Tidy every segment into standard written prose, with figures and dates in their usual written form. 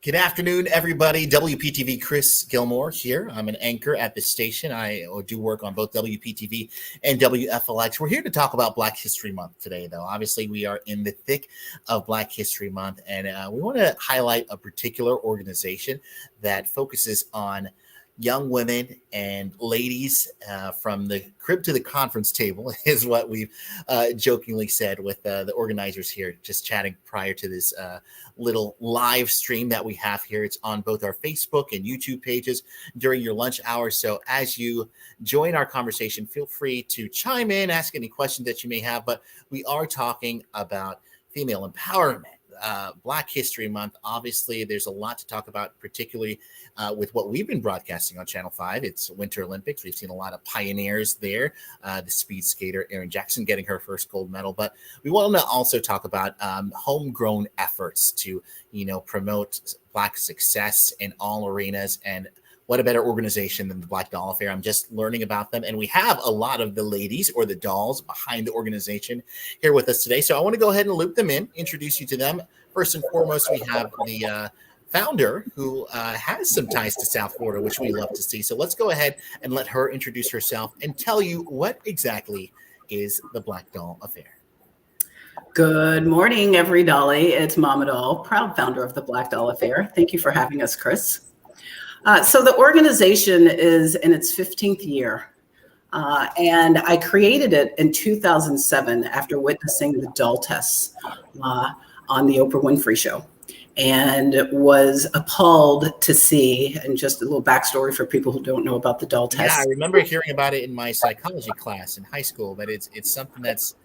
Good afternoon, everybody. WPTV Chris Gilmore here. I'm an anchor at this station. I do work on both WPTV and WFLX. We're here to talk about Black History Month today, though. Obviously, we are in the thick of Black History Month, and we want to highlight a particular organization that focuses on young women and ladies from the crib to the conference table is what we've jokingly said with the organizers here, just chatting prior to this little live stream that we have here. It's on both our Facebook and YouTube pages during your lunch hour. So as you join our conversation, feel free to chime in, ask any questions that you may have, but we are talking about female empowerment. Black History Month. Obviously, there's a lot to talk about, particularly with what we've been broadcasting on Channel 5. It's Winter Olympics. We've seen a lot of pioneers there. The speed skater Erin Jackson getting her first gold medal. But we want to also talk about homegrown efforts to, promote Black success in all arenas. And what a better organization than the Black Doll Affair. I'm just learning about them. And we have a lot of the ladies or the dolls behind the organization here with us today. So I want to go ahead and loop them in, introduce you to them. First and foremost, we have the founder who has some ties to South Florida, which we love to see. So let's go ahead and let her introduce herself and tell you what exactly is the Black Doll Affair. Good morning, every dolly. It's Mama Doll, proud founder of the Black Doll Affair. Thank you for having us, Chris. So the organization is in its 15th year, and I created it in 2007 after witnessing the doll tests on the Oprah Winfrey Show, and was appalled to see, and just a little backstory for people who don't know about the doll tests. Yeah, I remember hearing about it in my psychology class in high school, but it's something that's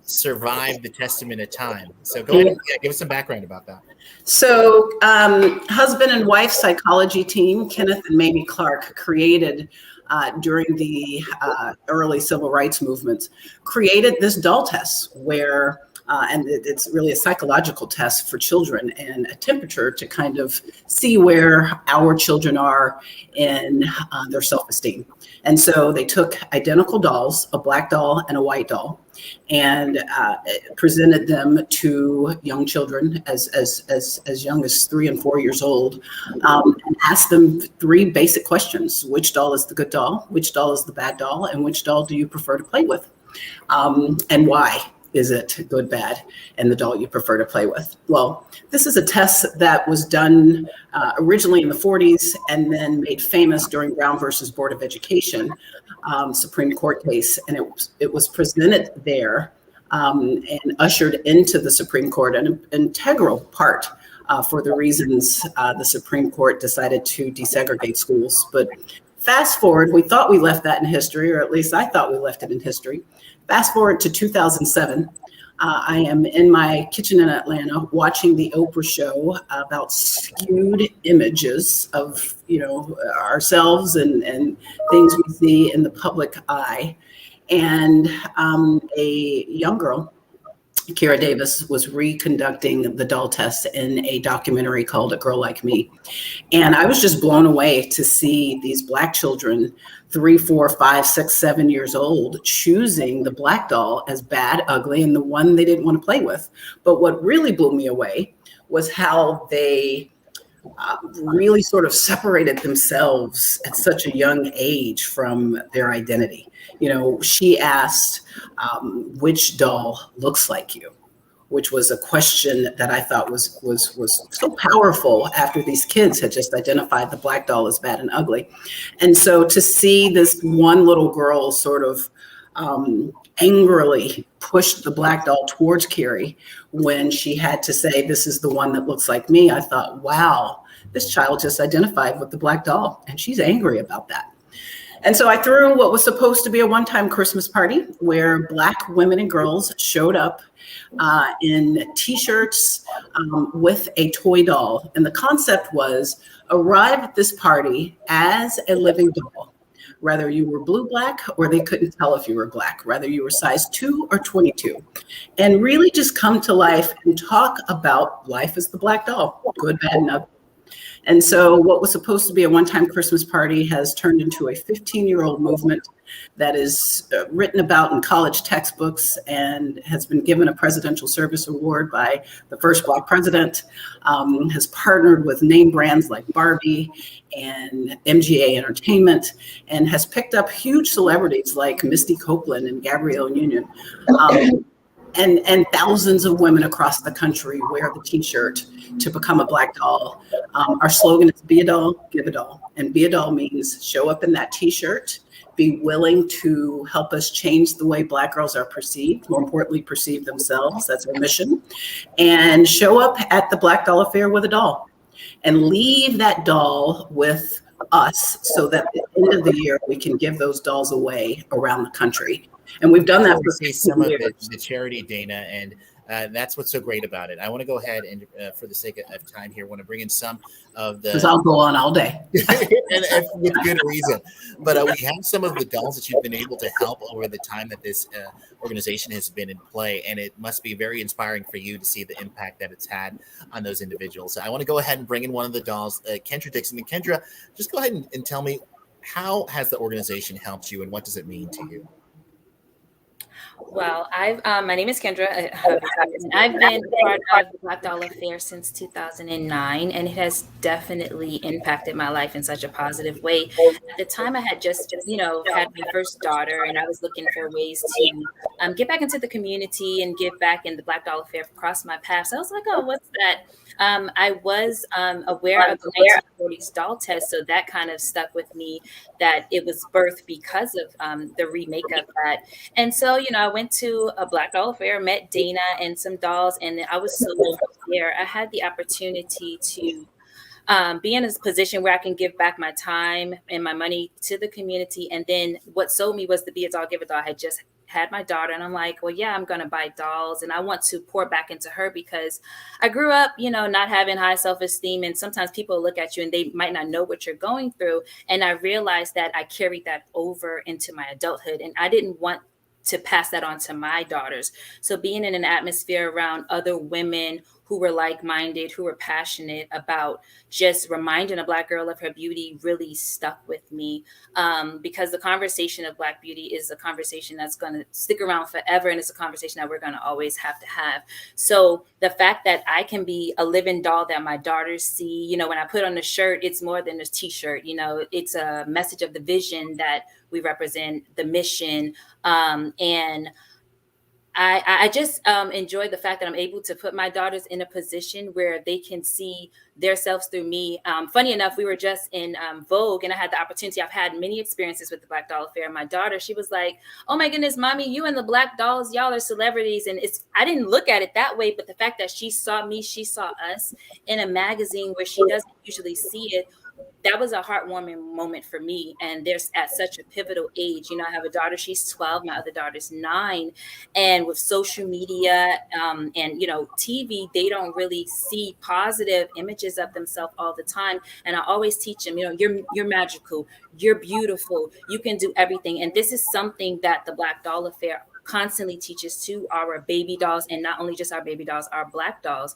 survived the testament of time. So go ahead and give us some background about that. So husband and wife psychology team, Kenneth and Mamie Clark, created during the early civil rights movements, created this doll test where, and it's really a psychological test for children and a temperature to kind of see where our children are in their self-esteem. And so they took identical dolls, a black doll and a white doll, and presented them to young children as young as 3 and 4 years old, and asked them 3 basic questions: which doll is the good doll, which doll is the bad doll, and which doll do you prefer to play with, and why is it good, bad, and the doll you prefer to play with? Well, this is a test that was done originally in the 40s and then made famous during Brown versus Board of Education, Supreme Court case. And it was presented there and ushered into the Supreme Court, an integral part for the reasons the Supreme Court decided to desegregate schools. But fast forward, we thought we left that in history, or at least I thought we left it in history. Fast forward to 2007, I am in my kitchen in Atlanta watching the Oprah show about skewed images of, ourselves and things we see in the public eye. And a young girl, Kara Davis, was reconducting the doll test in a documentary called A Girl Like Me. And I was just blown away to see these Black children, 3, 4, 5, 6, 7 years old, choosing the black doll as bad, ugly, and the one they didn't want to play with. But what really blew me away was how they really sort of separated themselves at such a young age from their identity. She asked, which doll looks like you? Which was a question that I thought was so powerful after these kids had just identified the black doll as bad and ugly. And so to see this one little girl sort of angrily push the black doll towards Carrie when she had to say, this is the one that looks like me, I thought, wow, this child just identified with the black doll, and she's angry about that. And so I threw what was supposed to be a one-time Christmas party where Black women and girls showed up in T-shirts with a toy doll. And the concept was arrive at this party as a living doll, whether you were blue, black, or they couldn't tell if you were black, whether you were size 2 or 22, and really just come to life and talk about life as the black doll, good, bad, and ugly. And so what was supposed to be a one-time Christmas party has turned into a 15-year-old movement that is written about in college textbooks and has been given a Presidential Service Award by the first Black president, has partnered with name brands like Barbie and MGA Entertainment, and has picked up huge celebrities like Misty Copeland and Gabrielle Union. And thousands of women across the country wear the T-shirt to become a Black doll. Our slogan is "Be a doll, give a doll," and "Be a doll" means show up in that T-shirt, be willing to help us change the way Black girls are perceived, more importantly, perceive themselves. That's our mission, and show up at the Black Doll Affair with a doll, and leave that doll with us, so that at the end of the year we can give those dolls away around the country. And we've done that for see 15 some years. of the charity, Dana, and that's what's so great about it. I want to go ahead and, for the sake of time here, want to bring in some of the. Because I'll go on all day. and with good reason. But we have some of the dolls that you've been able to help over the time that this organization has been in play, and it must be very inspiring for you to see the impact that it's had on those individuals. So I want to go ahead and bring in one of the dolls, Kendra Dixon. And Kendra, just go ahead and tell me, how has the organization helped you, and what does it mean to you? Well, my name is Kendra. I've been part of the Black Doll Affair since 2009, and it has definitely impacted my life in such a positive way. At the time, I had just, had my first daughter, and I was looking for ways to get back into the community and give back. And the Black Doll Affair crossed my path. So I was like, oh, what's that? I was aware of the 1940s doll test, so that kind of stuck with me, that it was birthed because of the remake of that. And so, I went to a Black Doll Affair, met Dana and some dolls, and I was so there. I had the opportunity to be in a position where I can give back my time and my money to the community. And then what sold me was the Be a Doll, Give a Doll. I had just had my daughter, and I'm like, well, yeah, I'm going to buy dolls, and I want to pour back into her, because I grew up, not having high self-esteem. And sometimes people look at you and they might not know what you're going through. And I realized that I carried that over into my adulthood, and I didn't want to pass that on to my daughters. So being in an atmosphere around other women who were like-minded, who were passionate about just reminding a Black girl of her beauty really stuck with me, because the conversation of Black beauty is a conversation that's going to stick around forever. And it's a conversation that we're going to always have to have. So the fact that I can be a living doll that my daughters see, when I put on a shirt, it's more than a T-shirt. It's a message of the vision that we represent, the mission, and I just enjoy the fact that I'm able to put my daughters in a position where they can see themselves through me. Funny enough, we were just in Vogue, and I had the opportunity. I've had many experiences with the Black Doll Affair. My daughter, she was like, "Oh my goodness, mommy, you and the Black dolls, y'all are celebrities." And I didn't look at it that way, but the fact that she saw me, she saw us in a magazine where she doesn't usually see it. That was a heartwarming moment for me. And there's at such a pivotal age. I have a daughter, she's 12, my other daughter's 9. And with social media and, TV, they don't really see positive images of themselves all the time. And I always teach them, you're magical, you're beautiful, you can do everything. And this is something that the Black Doll Affair constantly teaches to our baby dolls, and not only just our baby dolls, our Black dolls.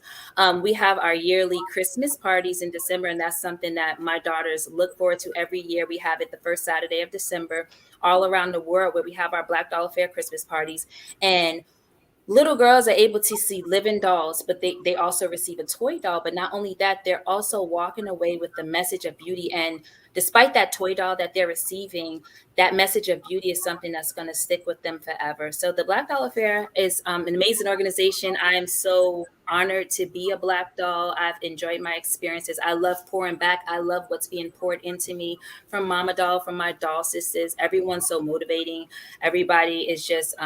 We have our yearly Christmas parties in December, and that's something that my daughters look forward to every year. We have it the first Saturday of December all around the world, where we have our Black Doll Affair Christmas parties. And little girls are able to see living dolls, but they also receive a toy doll. But not only that, they're also walking away with the message of beauty. And despite that toy doll that they're receiving, that message of beauty is something that's going to stick with them forever. So the Black Doll Affair is an amazing organization. I am so honored to be a Black doll. I've enjoyed my experiences. I love pouring back. I love what's being poured into me from Mama Doll, from my doll sisters. Everyone's so motivating. Everybody is just...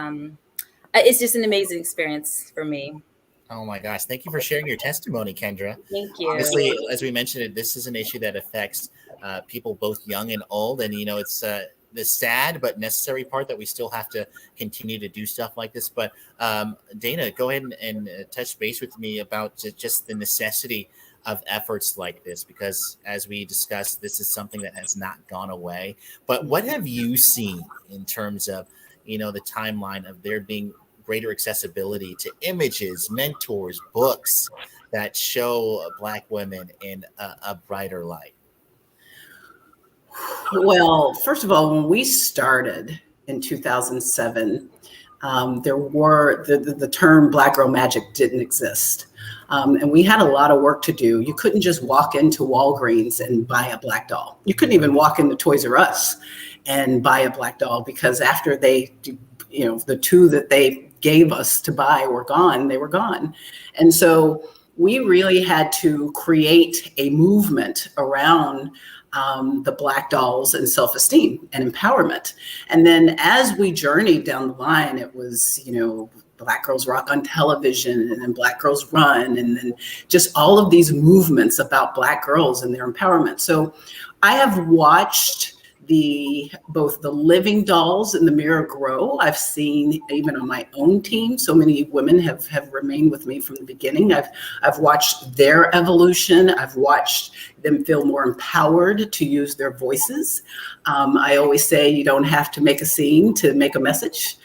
it's just an amazing experience for me. Oh my gosh. Thank you for sharing your testimony, Kendra. Thank you. Obviously, as we mentioned, this is an issue that affects people both young and old. And, it's the sad but necessary part that we still have to continue to do stuff like this. But Dana, go ahead and touch base with me about just the necessity of efforts like this, because as we discussed, this is something that has not gone away. But what have you seen in terms of the timeline of there being greater accessibility to images, mentors, books that show Black women in a brighter light? Well, first of all, when we started in 2007, the term Black Girl Magic didn't exist. And we had a lot of work to do. You couldn't just walk into Walgreens and buy a black doll. You couldn't even walk into Toys R Us and buy a black doll, because after the two that they gave us to buy were gone, they were gone. And so we really had to create a movement around the black dolls and self-esteem and empowerment. And then as we journeyed down the line, it was, Black Girls Rock on television, and then Black Girls Run, and then just all of these movements about Black girls and their empowerment. So I have watched both the living dolls in the mirror grow. I've seen, even on my own team, so many women have remained with me from the beginning. I've watched their evolution. I've watched them feel more empowered to use their voices. I always say you don't have to make a scene to make a message.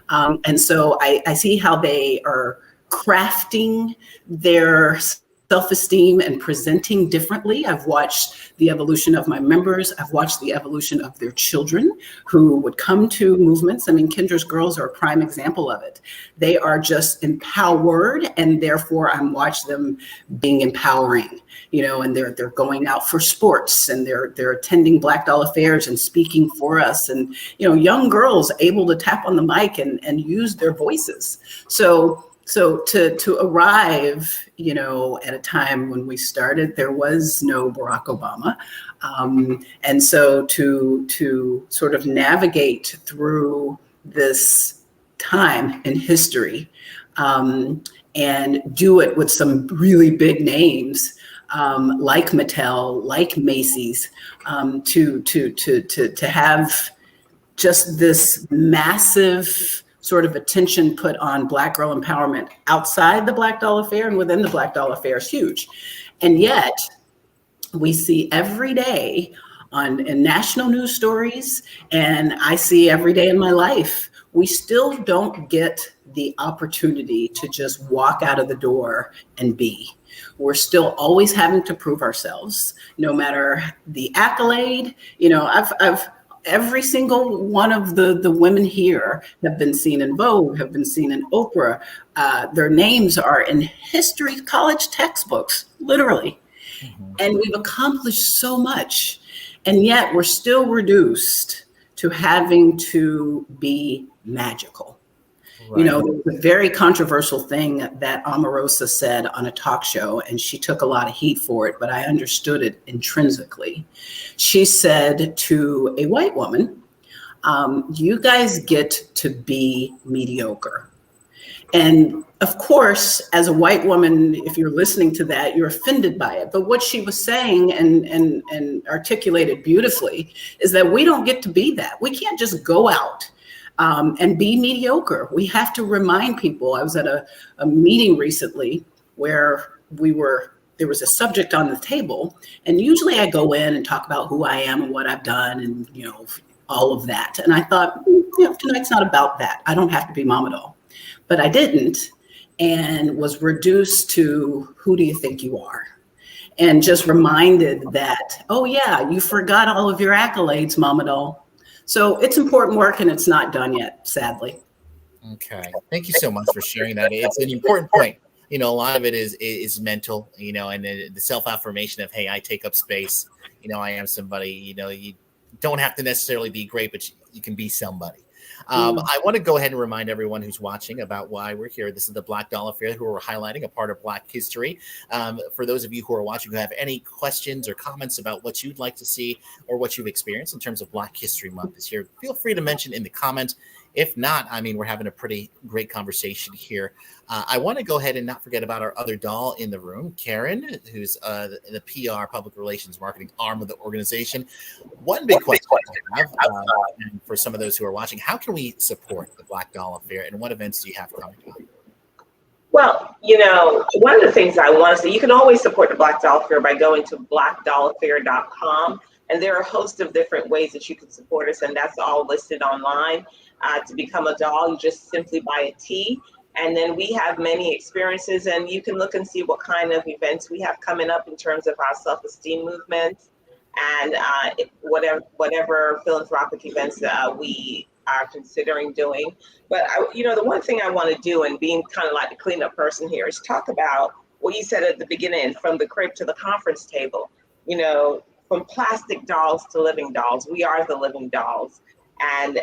And so I see how they are crafting their self-esteem and presenting differently. I've watched the evolution of my members. I've watched the evolution of their children who would come to movements. I mean, Kendra's girls are a prime example of it. They are just empowered, and therefore I'm watching them being empowering, and they're going out for sports, and they're attending Black Doll affairs and speaking for us, and, young girls able to tap on the mic and use their voices. So to arrive, at a time when we started, there was no Barack Obama. And so to sort of navigate through this time in history, and do it with some really big names, like Mattel, like Macy's, to have just this massive sort of attention put on Black girl empowerment outside the Black Doll Affair and within the Black Doll Affair is huge. And yet we see every day in national news stories, and I see every day in my life, we still don't get the opportunity to just walk out of the door and be. We're still always having to prove ourselves, no matter the accolade. Every single one of the women here have been seen in Vogue, have been seen in Oprah. Their names are in history college textbooks, literally. Mm-hmm. And we've accomplished so much. And yet we're still reduced to having to be magical. Right. There was a very controversial thing that Omarosa said on a talk show, and she took a lot of heat for it, but I understood it intrinsically. She said to a white woman, you guys get to be mediocre. And of course, as a white woman, if you're listening to that, you're offended by it. But what she was saying and articulated beautifully is that we don't get to be that. We can't just go out and be mediocre. We have to remind people. I was at a meeting recently where there was a subject on the table, and usually I go in and talk about who I am and what I've done and, all of that. And I thought, tonight's not about that. I don't have to be Mama Doll. But I didn't, and was reduced to, who do you think you are? And just reminded that, oh yeah, you forgot all of your accolades, Mama Doll. So it's important work, and it's not done yet, sadly. Okay. Thank you so much for sharing that. It's an important point. A lot of it is mental, and the self-affirmation of, hey, I take up space. I am somebody, you don't have to necessarily be great, but you can be somebody. I want to go ahead and remind everyone who's watching about why we're here. This is the Black Doll Affair, who we're highlighting a part of Black history. For those of you who are watching who have any questions or comments about what you'd like to see or what you've experienced in terms of Black History Month this year, feel free to mention in the comments. If not, we're having a pretty great conversation here. I want to go ahead and not forget about our other doll in the room, Karen, who's the PR, public relations, marketing arm of the organization. One big question I have for some of those who are watching: how can we support the Black Doll Affair, and what events do you have coming up? Well, one of the things I want to say, you can always support the Black Doll Affair by going to blackdollaffair.com. And there are a host of different ways that you can support us, and that's all listed online. To become a doll, you just simply buy a tee. And then we have many experiences, and you can look and see what kind of events we have coming up in terms of our self-esteem movement. and whatever philanthropic events we are considering doing. But the one thing I want to do, and being kind of like the cleanup person here, is talk about what you said at the beginning, from the crib to the conference table. From plastic dolls to living dolls, we are the living dolls, and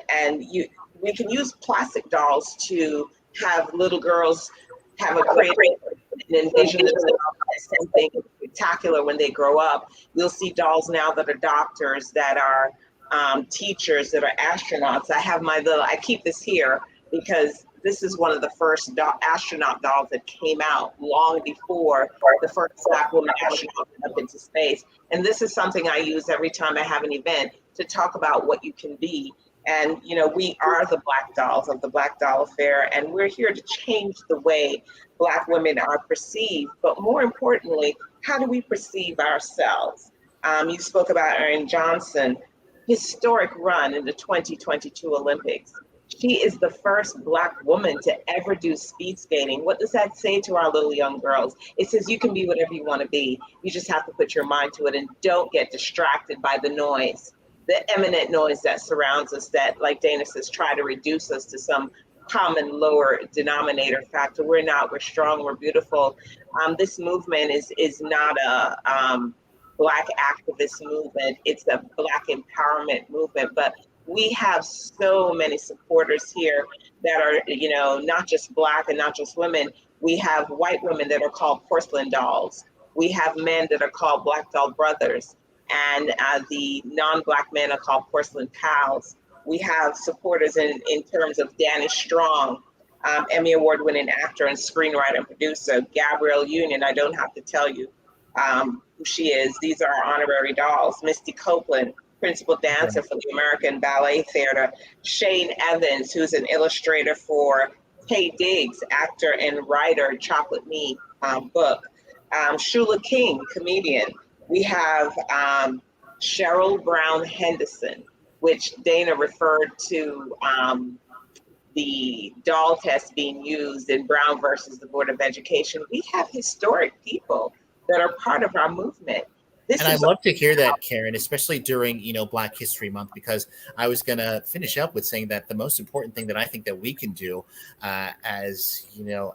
we can use plastic dolls to have little girls have a great and envision themselves as something spectacular when they grow up. You'll see dolls now that are doctors, that are teachers, that are astronauts. I keep this here because this is one of the first astronaut dolls that came out long before the first Black woman astronaut went up into space. And this is something I use every time I have an event to talk about what you can be. And, we are the Black dolls of the Black Doll Affair, and we're here to change the way Black women are perceived. But more importantly, how do we perceive ourselves? You spoke about Erin Johnson, historic run in the 2022 Olympics. She is the first Black woman to ever do speed skating. What does that say to our little young girls? It says you can be whatever you want to be. You just have to put your mind to it and don't get distracted by the noise, the eminent noise that surrounds us, that, like Dana says, try to reduce us to some common lower denominator factor. We're not. We're strong. We're beautiful. This movement is not a Black activist movement. It's a Black empowerment movement. But we have so many supporters here that are, not just Black and not just women. We have white women that are called porcelain dolls. We have men that are called Black doll brothers. And the non-Black men are called porcelain pals. We have supporters in terms of Danny Strong, Emmy Award-winning actor and screenwriter and producer. Gabrielle Union, I don't have to tell you who she is. These are our honorary dolls. Misty Copeland, principal dancer for the American Ballet Theater. Shane Evans, who's an illustrator for Taye Diggs, actor and writer, Chocolate Me book. Shula King, comedian. We have Cheryl Brown Henderson, which Dana referred to the doll test being used in Brown versus the Board of Education. We have historic people that are part of our movement. And I love to hear that, Karen, especially during, Black History Month, because I was going to finish up with saying that the most important thing that I think that we can do as,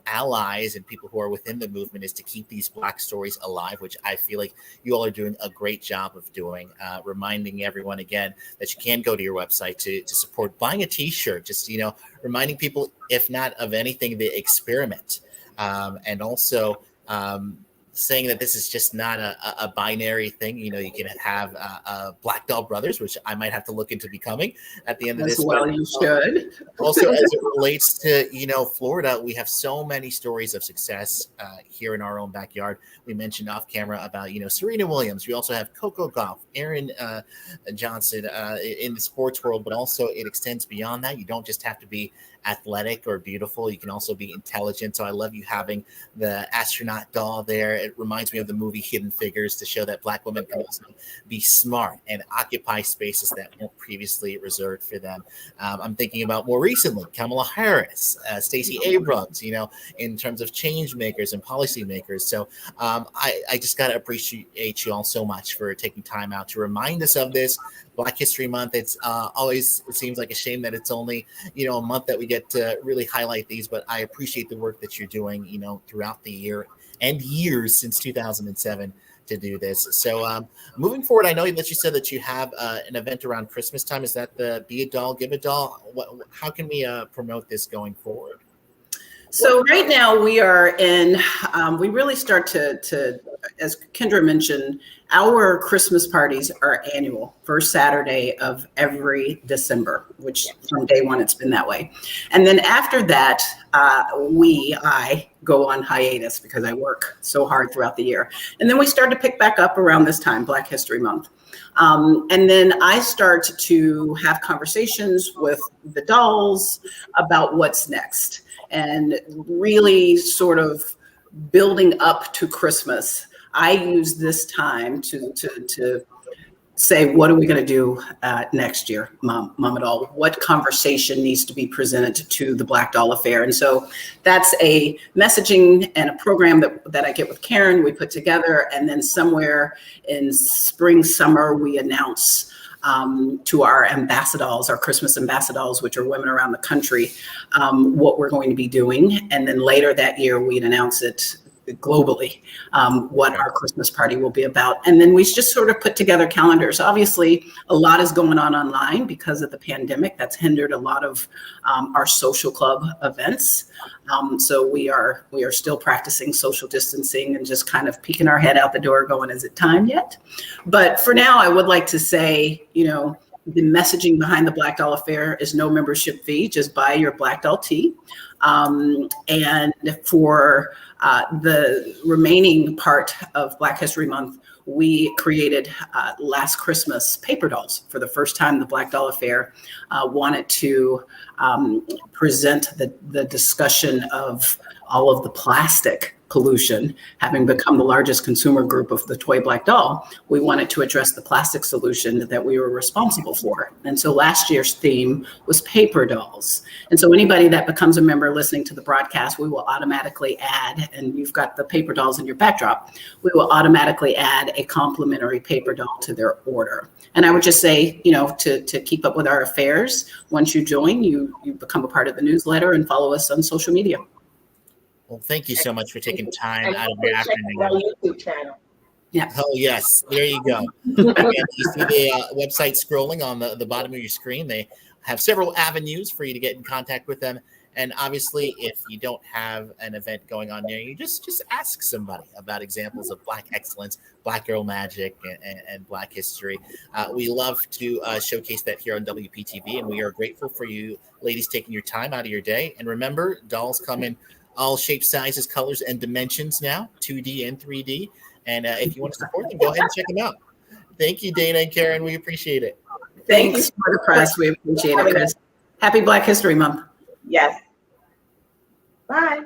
allies and people who are within the movement is to keep these Black stories alive, which I feel like you all are doing a great job of doing, reminding everyone again that you can go to your website to support buying a T-shirt, just, reminding people, if not of anything, the experiment. And also, saying that this is just not a binary thing. You can have Black Doll Brothers, which I might have to look into becoming at the end of this. Well, you should. Also, as it relates to, Florida, we have so many stories of success here in our own backyard. We mentioned off camera about, Serena Williams. We also have Coco Gauff, Erin Johnson in the sports world, but also it extends beyond that. You don't just have to be athletic or beautiful. You can also be intelligent. So I love you having the astronaut doll there. It reminds me of the movie Hidden Figures, to show that Black women can also be smart and occupy spaces that weren't previously reserved for them. I'm thinking about more recently, Kamala Harris, Stacey Abrams, in terms of change makers and policy makers. So I just got to appreciate you all so much for taking time out to remind us of this. Black History Month. It's it seems like a shame that it's only, a month that we get to really highlight these, but I appreciate the work that you're doing, throughout the year and years since 2007 to do this. So moving forward, I know that you said that you have an event around Christmas time. Is that the Be a Doll, Give a Doll? How can we promote this going forward? So right now we are in, we really start to, as Kendra mentioned, our Christmas parties are annual, first Saturday of every December, which from day one, it's been that way. And then after that, I go on hiatus because I work so hard throughout the year. And then we start to pick back up around this time, Black History Month. And then I start to have conversations with the dolls about what's next, and really sort of building up to Christmas. I use this time to say, what are we going to do next year, Mom and All? What conversation needs to be presented to the Black Doll Affair? And so that's a messaging and a program that I get with Karen, we put together, and then somewhere in spring, summer, we announce to our ambassadors, our Christmas ambassadors, which are women around the country, what we're going to be doing. And then later that year, we'd announce it globally, what our Christmas party will be about. And then we just sort of put together calendars. Obviously, a lot is going on online because of the pandemic. That's hindered a lot of our social club events. So we are still practicing social distancing and just kind of peeking our head out the door going, is it time yet? But for now, I would like to say, the messaging behind the Black Doll Affair is no membership fee, just buy your Black Doll tee. And for the remaining part of Black History Month, we created last Christmas paper dolls. For the first time, the Black Doll Affair wanted to present the discussion of all of the plastic pollution, having become the largest consumer group of the toy Black Doll. We wanted to address the plastic solution that we were responsible for. And so last year's theme was paper dolls. And so anybody that becomes a member listening to the broadcast, we will automatically add, and you've got the paper dolls in your backdrop, we will automatically add a complimentary paper doll to their order. And I would just say, to keep up with our affairs, once you join, you become a part of the newsletter and follow us on social media. Well, thank you so much for taking time out of your afternoon. Our YouTube channel. Yeah. Oh, yes. There you go. Again, you see the website scrolling on the bottom of your screen. They have several avenues for you to get in contact with them. And obviously, if you don't have an event going on near you, just ask somebody about examples of Black excellence, Black girl magic, and Black history. We love to showcase that here on WPTV, and we are grateful for you ladies taking your time out of your day. And remember, dolls come in all shapes, sizes, colors, and dimensions now, 2D and 3D. And if you want to support them, go ahead and check them out. Thank you, Dana and Karen. We appreciate it. Thanks for the press. We appreciate it, Chris. Happy Black History Month. Yes. Bye.